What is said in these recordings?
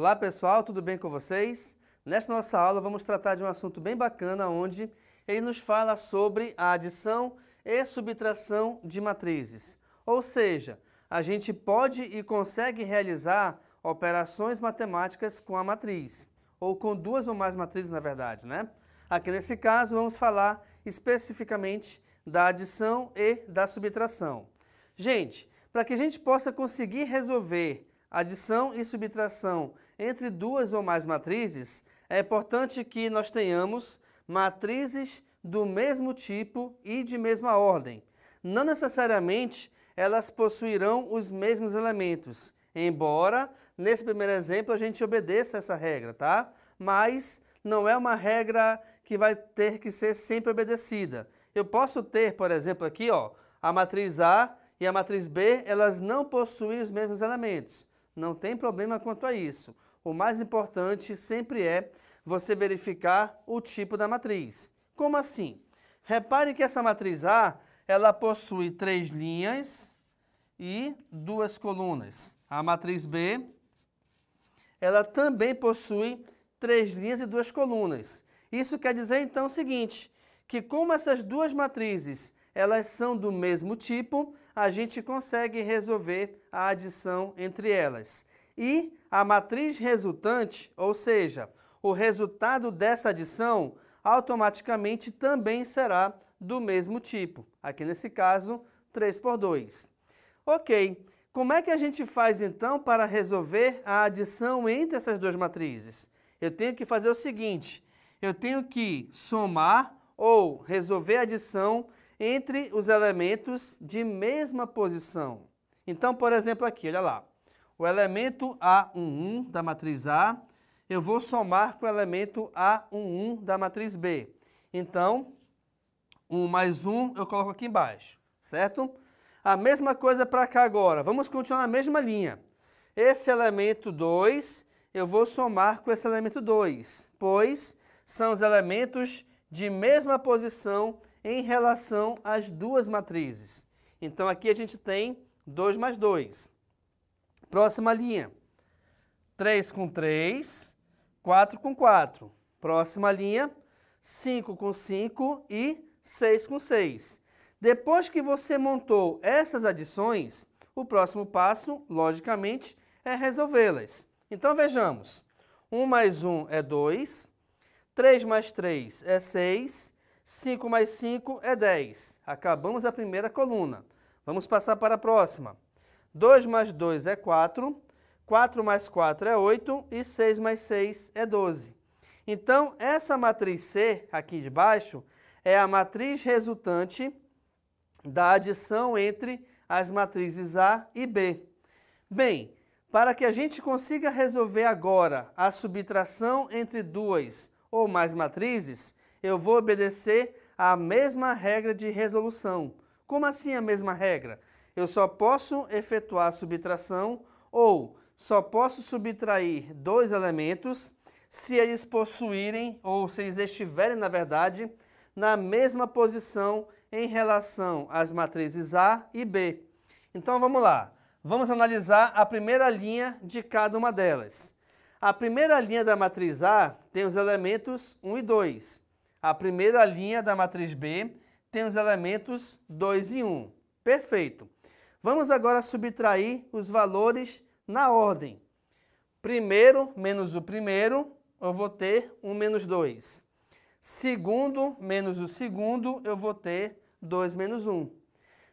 Olá pessoal, tudo bem com vocês? Nesta nossa aula vamos tratar de um assunto bem bacana onde ele nos fala sobre a adição e subtração de matrizes. Ou seja, a gente pode e consegue realizar operações matemáticas com a matriz, ou com duas ou mais matrizes na verdade, né? Aqui nesse caso vamos falar especificamente da adição e da subtração. Gente, para que a gente possa conseguir resolver adição e subtração entre duas ou mais matrizes, é importante que nós tenhamos matrizes do mesmo tipo e de mesma ordem. Não necessariamente elas possuirão os mesmos elementos, embora nesse primeiro exemplo a gente obedeça essa regra, tá? Mas não é uma regra que vai ter que ser sempre obedecida. Eu posso ter, por exemplo, aqui, ó, a matriz A e a matriz B, elas não possuem os mesmos elementos. Não tem problema quanto a isso. O mais importante sempre é você verificar o tipo da matriz. Como assim? Repare que essa matriz A, ela possui 3 linhas e 2 colunas. A matriz B, ela também possui 3 linhas e 2 colunas. Isso quer dizer então o seguinte, que como essas duas matrizes elas são do mesmo tipo, a gente consegue resolver a adição entre elas. E a matriz resultante, ou seja, o resultado dessa adição, automaticamente também será do mesmo tipo. Aqui nesse caso, 3 por 2. Ok, como é que a gente faz então para resolver a adição entre essas duas matrizes? Eu tenho que fazer o seguinte, eu tenho que somar ou resolver a adição entre os elementos de mesma posição. Então, por exemplo, aqui, olha lá. O elemento A11 da matriz A, eu vou somar com o elemento A11 da matriz B. Então, 1 mais 1 eu coloco aqui embaixo, certo? A mesma coisa para cá agora. Vamos continuar na mesma linha. Esse elemento 2, eu vou somar com esse elemento 2, pois são os elementos de mesma posição em relação às duas matrizes. Então, aqui a gente tem 2 mais 2. Próxima linha. 3 com 3, 4 com 4. Próxima linha. 5 com 5 e 6 com 6. Depois que você montou essas adições, o próximo passo, logicamente, é resolvê-las. Então, vejamos. 1 mais 1 é 2. 3 mais 3 é 6. 5 mais 5 é 10. Acabamos a primeira coluna. Vamos passar para a próxima. 2 mais 2 é 4. 4 mais 4 é 8. E 6 mais 6 é 12. Então, essa matriz C, aqui de baixo, é a matriz resultante da adição entre as matrizes A e B. Bem, para que a gente consiga resolver agora a subtração entre duas ou mais matrizes, eu vou obedecer à mesma regra de resolução. Como assim a mesma regra? Eu só posso efetuar a subtração ou só posso subtrair dois elementos se eles possuírem, ou se eles estiverem, na verdade, na mesma posição em relação às matrizes A e B. Então vamos lá. Vamos analisar a primeira linha de cada uma delas. A primeira linha da matriz A tem os elementos 1 e 2. A primeira linha da matriz B tem os elementos 2 e 1. Perfeito. Vamos agora subtrair os valores na ordem. Primeiro menos o primeiro, eu vou ter 1 menos 2. Segundo menos o segundo, eu vou ter 2 menos 1.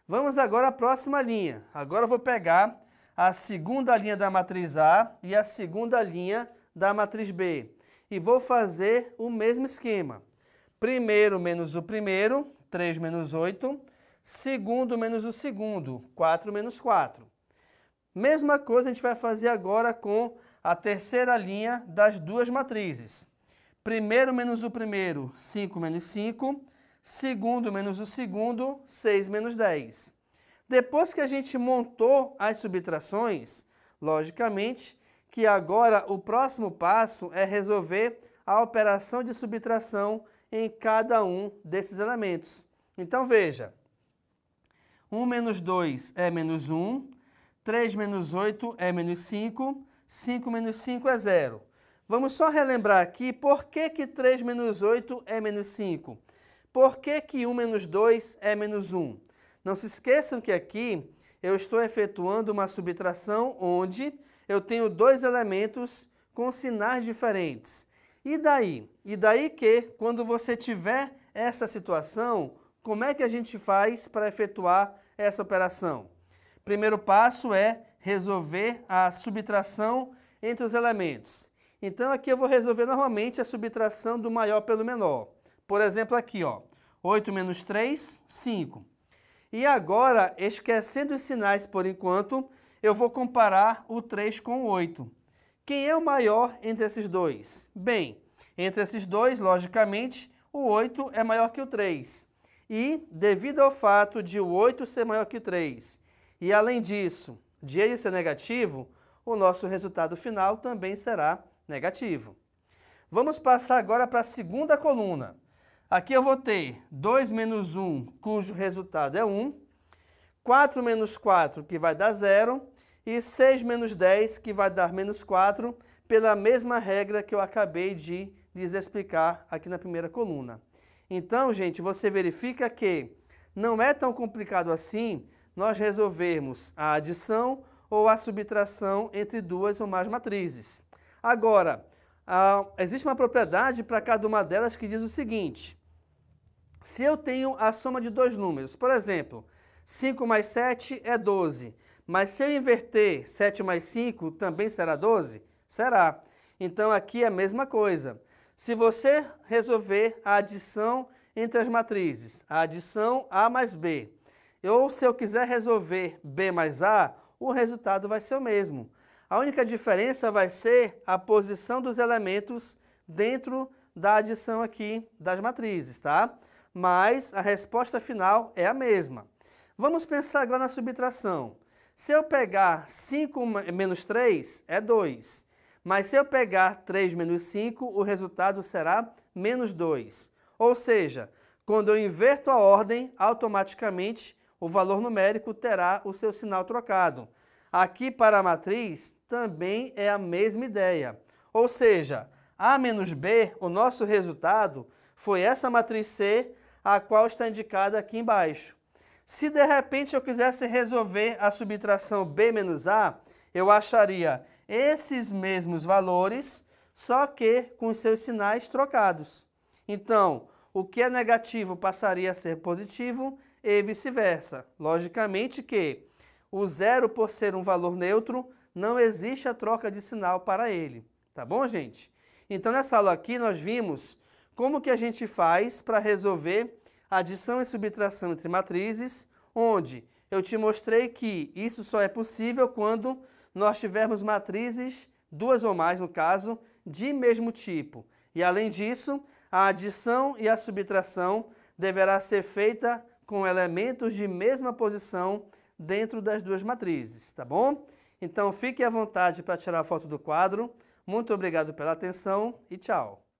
Vamos agora à próxima linha. Agora eu vou pegar a segunda linha da matriz A e a segunda linha da matriz B. E vou fazer o mesmo esquema. Primeiro menos o primeiro, 3 menos 8. Segundo menos o segundo, 4 menos 4. Mesma coisa a gente vai fazer agora com a terceira linha das duas matrizes. Primeiro menos o primeiro, 5 menos 5. Segundo menos o segundo, 6 menos 10. Depois que a gente montou as subtrações, logicamente que agora o próximo passo é resolver a operação de subtração em cada um desses elementos. Então, veja, 1 menos 2 é menos 1, 3 menos 8 é menos 5, 5 menos 5 é 0. Vamos só relembrar aqui por que 3 menos 8 é menos 5. Por que 1 menos 2 é menos 1? Não se esqueçam que aqui eu estou efetuando uma subtração onde eu tenho dois elementos com sinais diferentes. E daí? E daí que, quando você tiver essa situação, como é que a gente faz para efetuar essa operação? Primeiro passo é resolver a subtração entre os elementos. Então aqui eu vou resolver normalmente a subtração do maior pelo menor. Por exemplo aqui, ó, 8 menos 3, 5. E agora, esquecendo os sinais por enquanto, eu vou comparar o 3 com o 8. Quem é o maior entre esses dois? Bem, entre esses dois, logicamente, o 8 é maior que o 3. E, devido ao fato de o 8 ser maior que o 3, e além disso, de ele ser negativo, o nosso resultado final também será negativo. Vamos passar agora para a segunda coluna. Aqui eu vou ter 2 menos 1, cujo resultado é 1, 4 menos 4, que vai dar 0, e 6 menos 10, que vai dar menos 4, pela mesma regra que eu acabei de lhes explicar aqui na primeira coluna. Então, gente, você verifica que não é tão complicado assim nós resolvermos a adição ou a subtração entre duas ou mais matrizes. Agora, existe uma propriedade para cada uma delas que diz o seguinte: se eu tenho a soma de dois números, por exemplo, 5 mais 7 é 12, mas se eu inverter 7 mais 5 também será 12? Será. Então aqui é a mesma coisa. Se você resolver a adição entre as matrizes, a adição A mais B, ou se eu quiser resolver B mais A, o resultado vai ser o mesmo. A única diferença vai ser a posição dos elementos dentro da adição aqui das matrizes, tá? Mas a resposta final é a mesma. Vamos pensar agora na subtração. Se eu pegar 5 menos 3, é 2. Mas se eu pegar 3 menos 5, o resultado será menos 2. Ou seja, quando eu inverto a ordem, automaticamente o valor numérico terá o seu sinal trocado. Aqui para a matriz também é a mesma ideia. Ou seja, A menos B, o nosso resultado, foi essa matriz C, a qual está indicada aqui embaixo. Se de repente eu quisesse resolver a subtração B menos A, eu acharia esses mesmos valores, só que com os seus sinais trocados. Então, o que é negativo passaria a ser positivo e vice-versa. Logicamente que o zero, por ser um valor neutro, não existe a troca de sinal para ele. Tá bom, gente? Então, nessa aula aqui, nós vimos como que a gente faz para resolver adição e subtração entre matrizes, onde eu te mostrei que isso só é possível quando nós tivermos matrizes, duas ou mais no caso, de mesmo tipo. E além disso, a adição e a subtração deverá ser feita com elementos de mesma posição dentro das duas matrizes, tá bom? Então fique à vontade para tirar a foto do quadro. Muito obrigado pela atenção e tchau!